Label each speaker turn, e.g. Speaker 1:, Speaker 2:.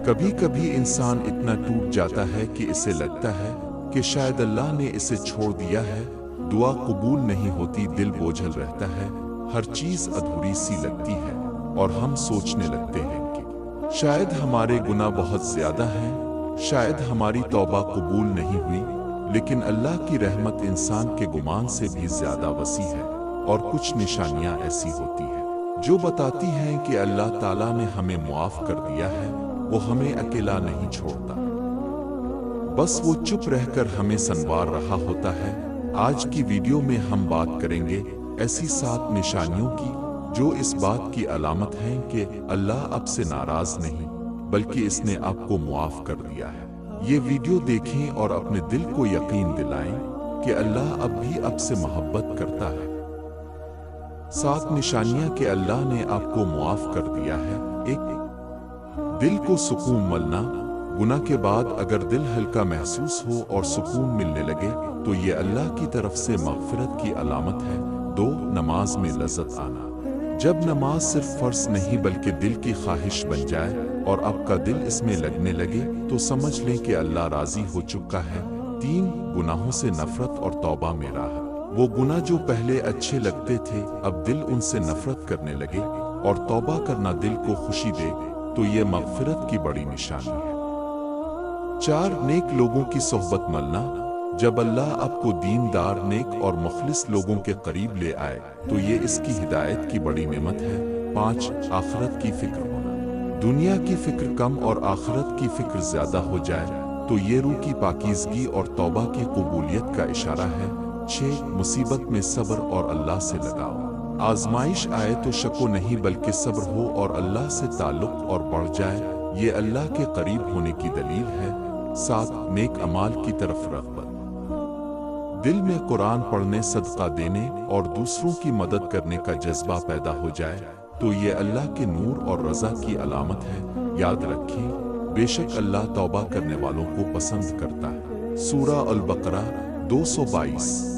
Speaker 1: کبھی کبھی انسان اتنا ٹوٹ جاتا ہے کہ اسے لگتا ہے کہ شاید اللہ نے اسے چھوڑ دیا ہے، دعا قبول نہیں ہوتی، دل بوجھل رہتا ہے، ہر چیز ادھوری سی لگتی ہے، اور ہم سوچنے لگتے ہیں کہ شاید ہمارے گناہ بہت زیادہ ہیں، شاید ہماری توبہ قبول نہیں ہوئی۔ لیکن اللہ کی رحمت انسان کے گمان سے بھی زیادہ وسیع ہے، اور کچھ نشانیاں ایسی ہوتی ہیں جو بتاتی ہیں کہ اللہ تعالیٰ نے ہمیں معاف کر دیا ہے، وہ ہمیں اکیلا نہیں چھوڑتا، بس وہ چپ رہ کر ہمیں سنوار رہا ہوتا ہے۔ آج کی ویڈیو میں ہم بات کریں گے ایسی 7 نشانیوں کی جو اس بات کی علامت ہیں کہ اللہ اب سے ناراض نہیں بلکہ اس نے آپ کو معاف کر دیا ہے۔ یہ ویڈیو دیکھیں اور اپنے دل کو یقین دلائیں کہ اللہ اب بھی آپ سے محبت کرتا ہے۔ 7 نشانیاں کہ اللہ نے آپ کو معاف کر دیا ہے۔ 1، دل کو سکون ملنا۔ گناہ کے بعد اگر دل ہلکا محسوس ہو اور سکون ملنے لگے تو یہ اللہ کی طرف سے مغفرت کی علامت ہے۔ 2، نماز میں لذت آنا۔ جب نماز صرف فرض نہیں بلکہ دل کی خواہش بن جائے اور آپ کا دل اس میں لگنے لگے تو سمجھ لیں کہ اللہ راضی ہو چکا ہے۔ 3، گناہوں سے نفرت اور توبہ میں راحت۔ وہ گناہ جو پہلے اچھے لگتے تھے اب دل ان سے نفرت کرنے لگے اور توبہ کرنا دل کو خوشی دے تو یہ مغفرت کی بڑی نشانی ہے۔ 4، نیک لوگوں کی صحبت ملنا۔ جب اللہ آپ کو دیندار، نیک اور مخلص لوگوں کے قریب لے آئے تو یہ اس کی ہدایت کی بڑی نعمت ہے۔ 5، آخرت کی فکر ہونا۔ دنیا کی فکر کم اور آخرت کی فکر زیادہ ہو جائے تو یہ روح کی پاکیزگی اور توبہ کی قبولیت کا اشارہ ہے۔ 6، مصیبت میں صبر اور اللہ سے لگاؤ۔ آزمائش آئے تو شک و نہیں بلکہ صبر ہو اور اللہ سے تعلق اور بڑھ جائے، یہ اللہ کے قریب ہونے کی دلیل ہے۔ 7، نیک اعمال کی طرف رغبت۔ دل میں قرآن پڑھنے، صدقہ دینے اور دوسروں کی مدد کرنے کا جذبہ پیدا ہو جائے تو یہ اللہ کے نور اور رضا کی علامت ہے۔ یاد رکھیں، بے شک اللہ توبہ کرنے والوں کو پسند کرتا ہے۔ سورہ البقرہ 222۔